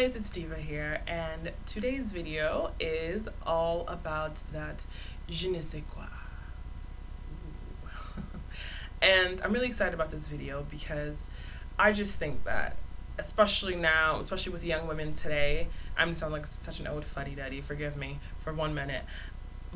guys, it's Diva here, and today's video is all about that je ne sais quoi. And I'm really excited about this video because I just think that, especially now, especially with young women today, I'm gonna sound like such an old fuddy-duddy, forgive me for 1 minute.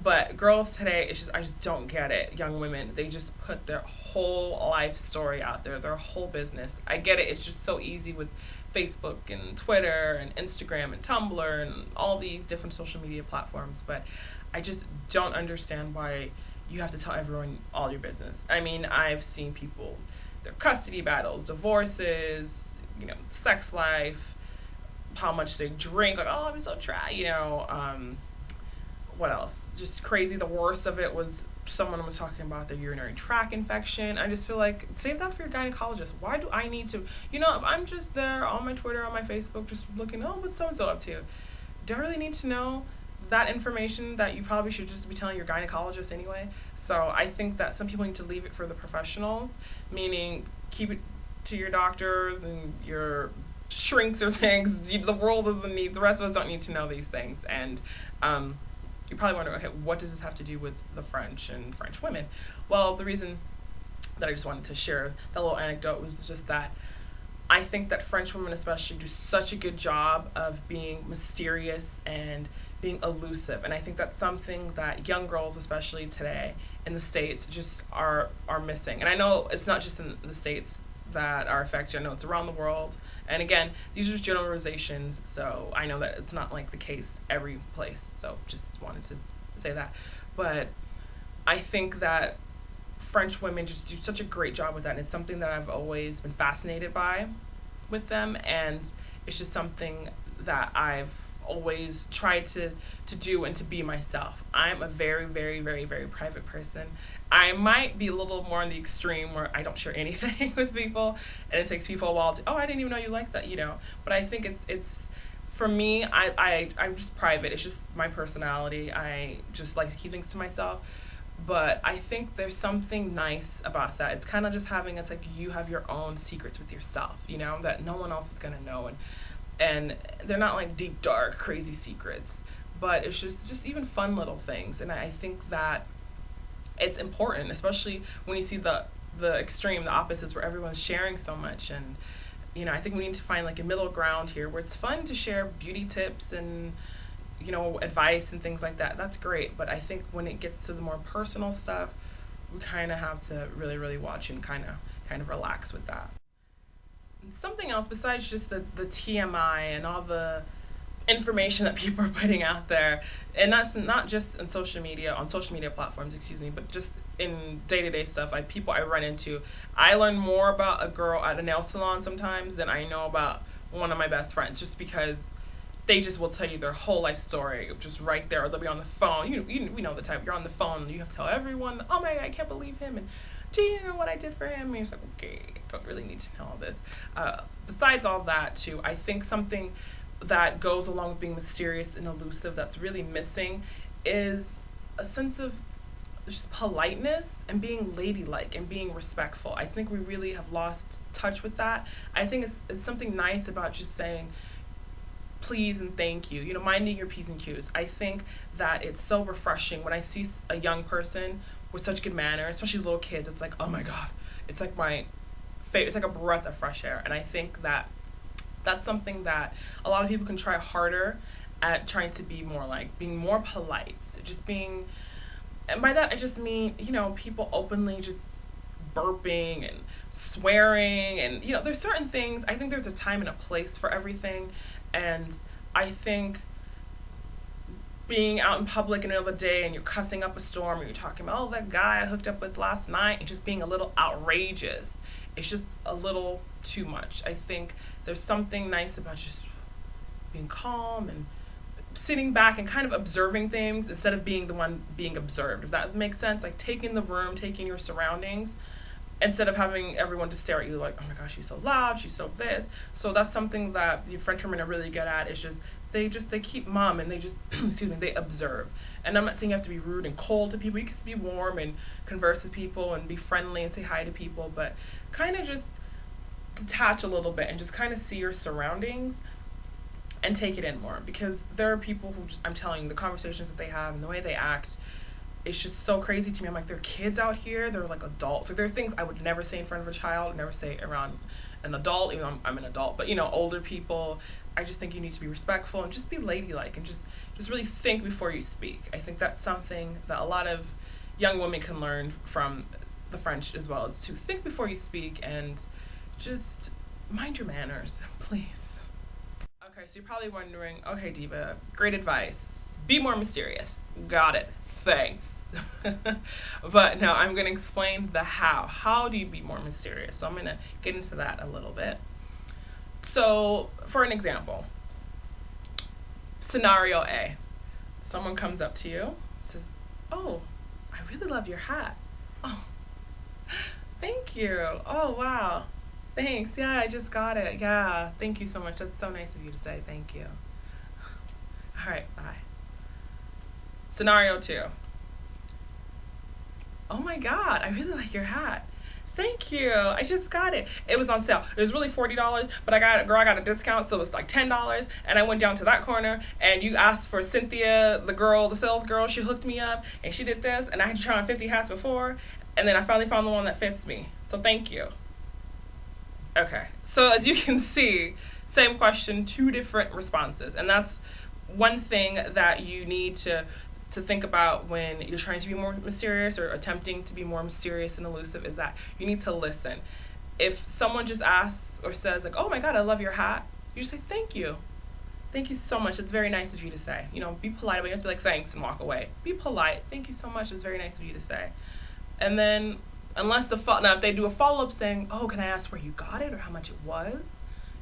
But girls today, I just don't get it. Young women, they just put their whole life story out there, their whole business. I get it. It's just so easy with Facebook and Twitter and Instagram and Tumblr and all these different social media platforms. But I just don't understand why you have to tell everyone all your business. I mean, I've seen people, their custody battles, divorces, sex life, how much they drink. Like, oh, I'm so dry. What else? Just crazy. The worst of it was someone was talking about their urinary tract infection. I just feel like, save that for your gynecologist. Why do I need to, if I'm just there on my Twitter, on my Facebook, just looking, oh, what's so-and-so up to? Do I really need to know that information that you probably should just be telling your gynecologist anyway? So I think that some people need to leave it for the professionals, meaning keep it to your doctors and your shrinks or things. The world doesn't need, the rest of us don't need to know these things. And you probably wonder, okay, what does this have to do with the French and French women? Well, the reason that I just wanted to share that little anecdote was just that I think that French women especially do such a good job of being mysterious and being elusive. And I think that's something that young girls, especially today in the States, just are missing. And I know it's not just in the States that are affected. I know it's around the world. And again, these are just generalizations, so I know that it's not like the case every place. So just wanted to say that. But I think that French women just do such a great job with that. And it's something that I've always been fascinated by with them. And it's just something that I've always tried to do and to be myself. I'm a very, very, very, very private person. I might be a little more on the extreme where I don't share anything with people, and it takes people a while to, oh, I didn't even know you like that, But I think it's for me, I'm just private. It's just my personality. I just like to keep things to myself. But I think there's something nice about that. It's kind of just it's like you have your own secrets with yourself, that no one else is going to know. And they're not like deep, dark, crazy secrets, but it's just even fun little things. And I think that it's important, especially when you see the extreme, the opposites, where everyone's sharing so much. And I think we need to find like a middle ground here where it's fun to share beauty tips and advice and things like that. That's great, but I think when it gets to the more personal stuff, we kind of have to really, really watch and kind of relax with that. Something else besides just the TMI and all the information that people are putting out there, and that's not just on social media platforms, but just in day-to-day stuff, like people I run into. I learn more about a girl at a nail salon sometimes than I know about one of my best friends, just because they just will tell you their whole life story just right there, or they'll be on the phone. We know the type. You're on the phone and you have to tell everyone, oh my God, I can't believe him, and do you know what I did for him? And you're just like, okay, I don't really need to know all this. Besides all that too, I think something that goes along with being mysterious and elusive that's really missing is a sense of just politeness and being ladylike and being respectful. I think we really have lost touch with that. I think it's something nice about just saying please and thank you, minding your P's and Q's. I think that it's so refreshing when I see a young person with such good manners, especially little kids. It's like, oh my God, it's like my favorite. It's like a breath of fresh air. And I think that that's something that a lot of people can try harder at, trying to be more like, being more polite, just being, and by that I just mean, people openly just burping and swearing, and there's certain things. I think there's a time and a place for everything. And I think being out in public in the middle of the day and you're cussing up a storm, or you're talking about, oh, that guy I hooked up with last night, and just being a little outrageous, it's just a little too much. I think there's something nice about just being calm and sitting back and kind of observing things instead of being the one being observed, if that makes sense. Like taking the room, taking your surroundings, instead of having everyone just stare at you like, oh my gosh, she's so loud, she's so this. So that's something that the French women are really good at, is just they keep mum, and they just they observe. And I'm not saying you have to be rude and cold to people. You can just be warm and converse with people and be friendly and say hi to people, but kind of just detach a little bit and just kind of see your surroundings. and take it in more, because there are people who just, I'm telling you, the conversations that they have and the way they act, it's just so crazy to me. I'm like, they're kids out here, they're like adults. So there are things I would never say in front of a child, never say around an adult, even though I'm an adult, but older people. I just think you need to be respectful and just be ladylike, and just really think before you speak. I think that's something that a lot of young women can learn from the French as well, is to think before you speak and just mind your manners, please. Okay, so you're probably wondering, okay, Diva, great advice. Be more mysterious. Got it. Thanks. But no, I'm going to explain the how. How do you be more mysterious? So I'm going to get into that a little bit. So, for an example, scenario A. Someone comes up to you, says, "Oh, I really love your hat." "Oh, thank you. Oh, wow. Thanks. Yeah, I just got it. Yeah, thank you so much. That's so nice of you to say. Thank you." All right, bye. Scenario 2. "Oh my God, I really like your hat. Thank you. I just got it. It was on sale. It was really $40, but I got a discount, so it was like $10. And I went down to that corner, and you asked for Cynthia, the sales girl. She hooked me up, and she did this, and I had to try on 50 hats before, and then I finally found the one that fits me. So thank you." Okay. So as you can see, same question, 2 different responses, and that's one thing that you need to think about when you're trying to be more mysterious or attempting to be more mysterious and elusive, is that you need to listen. If someone just asks or says like, "Oh my God, I love your hat," you just say, "Thank you. Thank you so much. It's very nice of you to say." Be polite, but you have to be like, "Thanks," and walk away. Be polite. "Thank you so much. It's very nice of you to say." And then, unless now if they do a follow-up saying, "Oh, can I ask where you got it or how much it was?"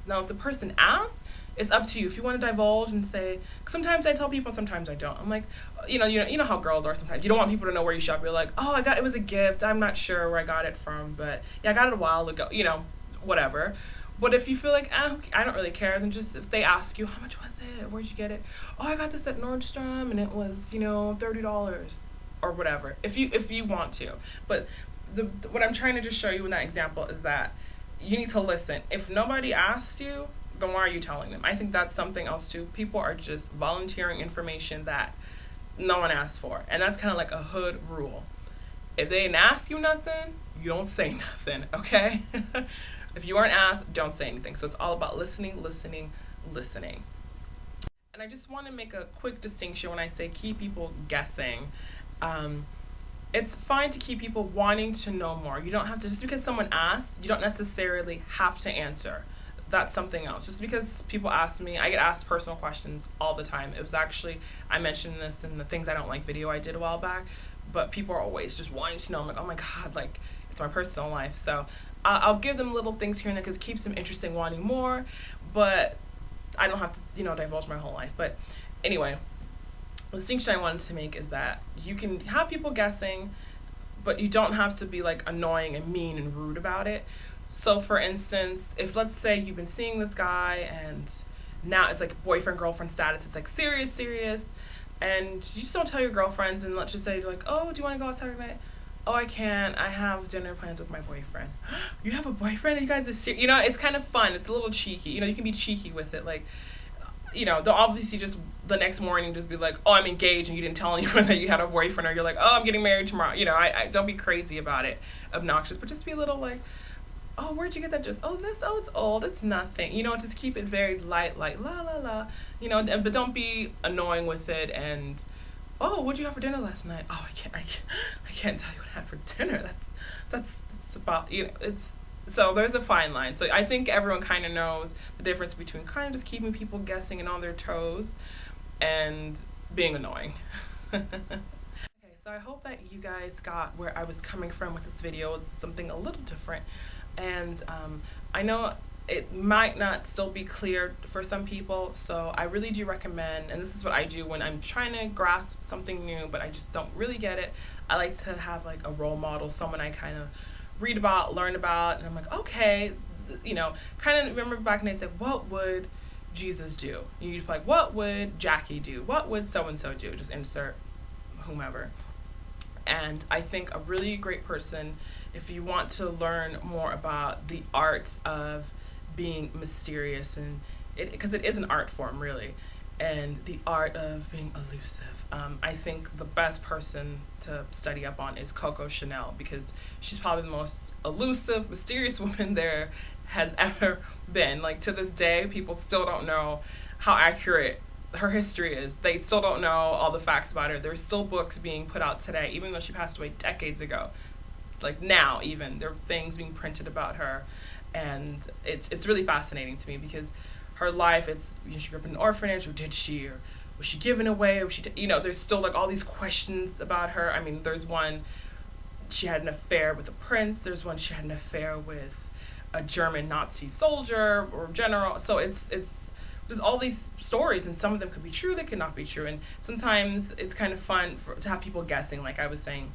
Now, if the person asks, it's up to you. If you want to divulge and say, sometimes I tell people, sometimes I don't. I'm like, you know how girls are sometimes. You don't want people to know where you shop. You're like, "Oh, it was a gift. I'm not sure where I got it from, but yeah, I got it a while ago." Whatever. But if you feel like, I don't really care, then just, if they ask you, "How much was it? Where'd you get it?" "Oh, I got this at Nordstrom, and it was, $30 or whatever. If you want to. But what I'm trying to just show you in that example is that you need to listen. If nobody asked you, then why are you telling them? I think that's something else too. People are just volunteering information that no one asked for. And that's kind of like a hood rule. If they didn't ask you nothing, you don't say nothing, okay? If you aren't asked, don't say anything. So it's all about listening, listening, listening. And I just want to make a quick distinction when I say keep people guessing. It's fine to keep people wanting to know more. You don't have to, just because someone asks, you don't necessarily have to answer. That's something else. Just because people ask me, I get asked personal questions all the time. It was actually, I mentioned this in the Things I Don't Like video I did a while back, but people are always just wanting to know. I'm like, oh my God, like, it's my personal life. So I'll give them little things here and there because it keeps them interested, wanting more, but I don't have to, divulge my whole life. But anyway, the distinction I wanted to make is that you can have people guessing, but you don't have to be like annoying and mean and rude about it. So for instance, if let's say you've been seeing this guy and now it's like boyfriend, girlfriend status, it's like serious, and you just don't tell your girlfriends, and let's just say you're like, "Oh, do you want to go out Saturday night?" "Oh, I can't. I have dinner plans with my boyfriend." "You have a boyfriend? And you guys are serious?" It's kind of fun. It's a little cheeky. You can be cheeky with it. Like, they'll obviously just the next morning just be like, "Oh, I'm engaged," and you didn't tell anyone that you had a boyfriend, or you're like, "Oh, I'm getting married tomorrow." I don't be crazy about it, obnoxious, but just be a little like, "Oh, where'd you get that dress? Oh, this, oh, it's old, it's nothing." Just keep it very light, like la la la, but don't be annoying with it. And, "Oh, what'd you have for dinner last night?" "Oh, I can't tell you what I had for dinner. That's about, it's." So there's a fine line. So I think everyone kind of knows the difference between kind of just keeping people guessing and on their toes and being annoying. Okay, so I hope that you guys got where I was coming from with this video. It's something a little different. And I know it might not still be clear for some people, so I really do recommend, and this is what I do when I'm trying to grasp something new but I just don't really get it. I like to have like a role model, someone I kind of read about, learn about, and I'm like, okay, kind of remember back when they said, what would Jesus do? You just like, what would Jackie do? What would so-and-so do? Just insert whomever. And I think a really great person, if you want to learn more about the art of being mysterious and because it is an art form, really, and the art of being elusive. I think the best person to study up on is Coco Chanel, because she's probably the most elusive, mysterious woman there has ever been. Like, to this day, people still don't know how accurate her history is. They still don't know all the facts about her. There's still books being put out today, even though she passed away decades ago. Like, now, even there are things being printed about her, and it's really fascinating to me, because her life, it's, you know, she grew up in an orphanage, or did she, or was she given away, or was she, you know, there's still like all these questions about her. I mean, there's one, she had an affair with a prince. There's one, she had an affair with a German Nazi soldier or general. So it's there's all these stories, and some of them could be true, they could not be true, and sometimes it's kind of fun to have people guessing, like I was saying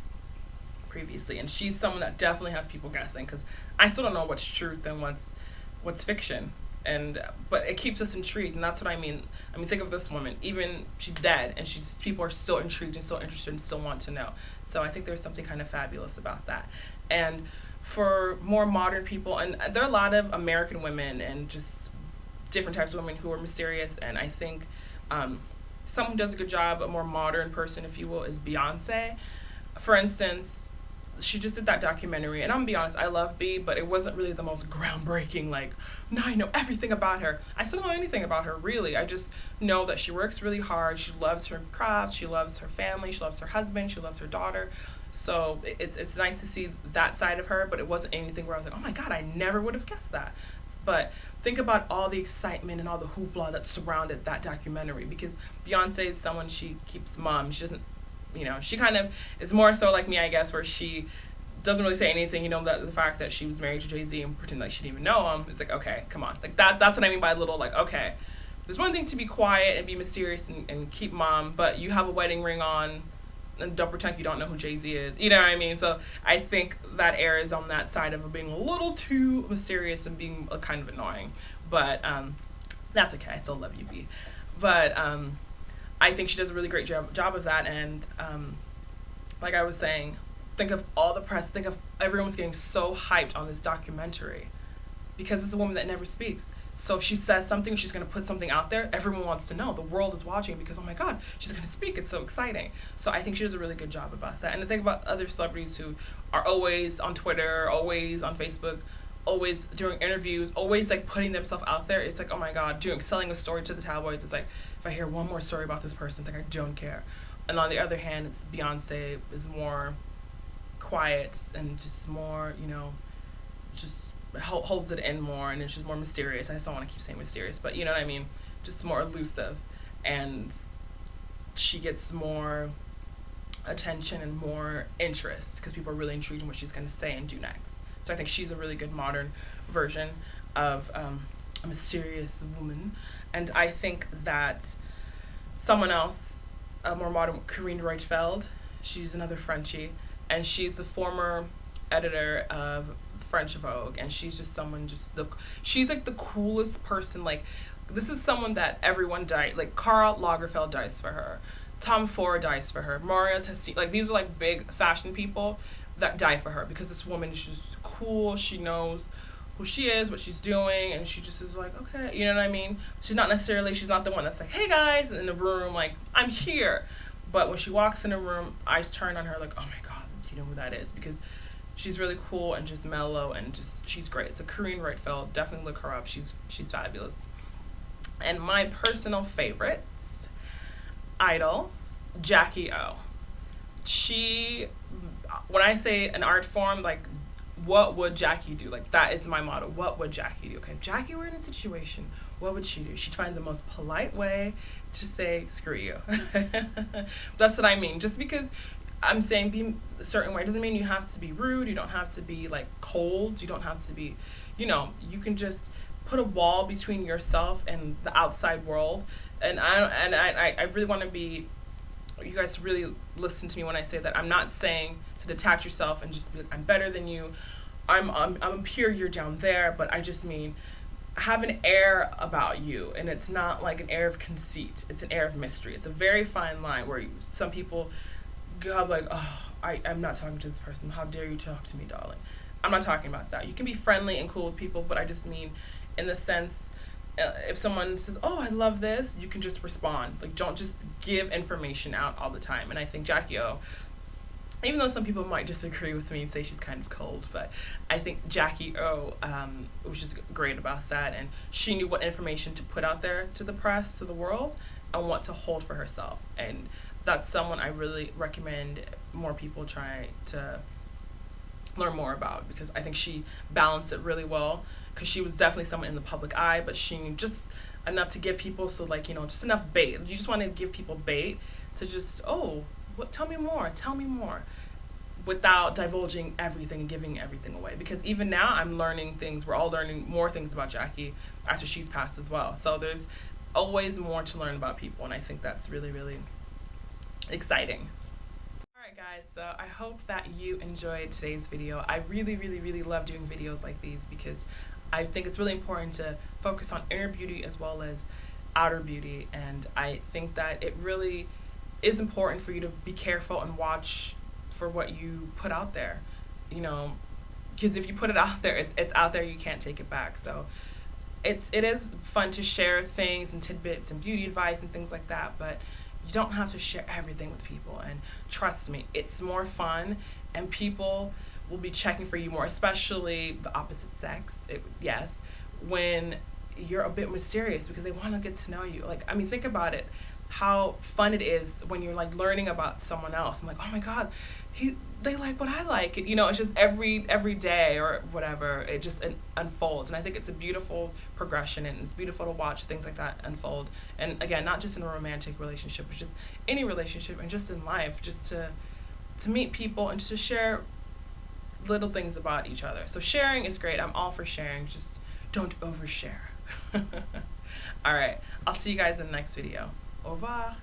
previously. And she's someone that definitely has people guessing, because I still don't know what's truth and what's fiction, and but it keeps us intrigued, and that's what I mean. I mean, think of this woman, even she's dead, and people are still intrigued and still interested and still want to know. So I think there's something kind of fabulous about that. And for more modern people, and there are a lot of American women and just different types of women who are mysterious, and I think someone who does a good job, a more modern person, if you will, is Beyonce. For instance, she just did that documentary, and I'm gonna be honest, I love B, but it wasn't really the most groundbreaking, like, now I know everything about her. I still don't know anything about her, really. I just know that she works really hard, she loves her craft, she loves her family, she loves her husband, she loves her daughter. So it's nice to see that side of her, but it wasn't anything where I was like, oh my god, I never would have guessed that. But think about all the excitement and all the hoopla that surrounded that documentary, because Beyonce is someone, she keeps mum. She doesn't, you know, she kind of is more so like me, I guess, where she doesn't really say anything. You know, that the fact that she was married to Jay-Z and pretend like she didn't even know him, it's like, okay, come on. Like, that's what I mean by a little, like, okay, there's one thing to be quiet and be mysterious and keep mom, but you have a wedding ring on and don't pretend you don't know who Jay-Z is. You know what I mean? So I think that errs on that side of being a little too mysterious and being kind of annoying. But that's okay. I still love you, B. But I think she does a really great job of that. And like I was saying, think of all the press. Think of everyone was getting so hyped on this documentary, because it's a woman that never speaks. So if she says something, she's going to put something out there, everyone wants to know. The world is watching, because, oh my God, she's going to speak. It's so exciting. So I think she does a really good job about that. And the thing about other celebrities who are always on Twitter, always on Facebook, always doing interviews, always like putting themselves out there, it's like, oh my God, selling a story to the tabloids. It's like, if I hear one more story about this person, it's like, I don't care. And on the other hand, it's Beyonce is more quiet and just more, you know, just holds it in more, and it's just more mysterious. I just don't want to keep saying mysterious, but you know what I mean, just more elusive, and she gets more attention and more interest because people are really intrigued in what she's going to say and do next. So I think she's a really good modern version of a mysterious woman. And I think that someone else, a more modern, Corinne Reutefeldt, she's another Frenchie, and she's the former editor of French Vogue, and she's just someone, she's like the coolest person. Like, this is someone that everyone died, like Karl Lagerfeld dies for her, Tom Ford dies for her, Mario Testino, like these are like big fashion people that die for her, because this woman is just cool. She knows who she is, what she's doing, and she just is like, okay, you know what I mean? She's not the one that's like, hey guys, in the room, like, I'm here. But when she walks in a room, eyes turn on her like, oh my God, you know who that is, because she's really cool and just mellow, and just, she's great. So Corinne Reutefeldt, definitely look her up. She's fabulous. And my personal favorite idol, Jackie O. She, when I say an art form, like, what would Jackie do? Like, that is my motto. What would Jackie do? Okay, if Jackie were in a situation, what would she do? She'd find the most polite way to say, screw you. That's what I mean. Just because I'm saying be a certain way doesn't mean you have to be rude. You don't have to be like cold. You don't have to be, you know, you can just put a wall between yourself and the outside world. And I really want to be, you guys really listen to me when I say that. I'm not saying to detach yourself and just be like, I'm better than you. I'm up here, you're down there. But I just mean, have an air about you, and it's not like an air of conceit. It's an air of mystery. It's a very fine line where some people go like, oh, I'm not talking to this person. How dare you talk to me, darling? I'm not talking about that. You can be friendly and cool with people, but I just mean in the sense if someone says, "Oh, I love this," you can just respond. Like, don't just give information out all the time. And I think Jackie O, even though some people might disagree with me and say she's kind of cold, but I think Jackie O was just great about that, and she knew what information to put out there to the press, to the world, and what to hold for herself. And that's someone I really recommend more people try to learn more about, because I think she balanced it really well. Because she was definitely someone in the public eye, but she knew just enough to give people, so like, just enough bait. You just want to give people bait to just, oh, what? Tell me more, without divulging everything and giving everything away. Because even now, I'm learning things. We're all learning more things about Jackie after she's passed as well. So there's always more to learn about people, and I think that's really, really exciting. Alright guys, so I hope that you enjoyed today's video. I really, really, really love doing videos like these, because I think it's really important to focus on inner beauty as well as outer beauty, and I think that it really is important for you to be careful and watch for what you put out there, you know, because if you put it out there, it's out there, you can't take it back. So it is fun to share things and tidbits and beauty advice and things like that, but you don't have to share everything with people. And trust me, it's more fun, and people will be checking for you more, especially the opposite sex. Yes, when you're a bit mysterious, because they want to get to know you. Like, I mean, think about it, how fun it is when you're like learning about someone else. I'm like, oh my god, they like what I like. It's just every day or whatever, it just unfolds. And I think it's a beautiful progression, and it's beautiful to watch things like that unfold. And again, not just in a romantic relationship, but just any relationship, and just in life, just to meet people and to share little things about each other. So sharing is great. I'm all for sharing. Just don't overshare. All right. I'll see you guys in the next video. Au revoir.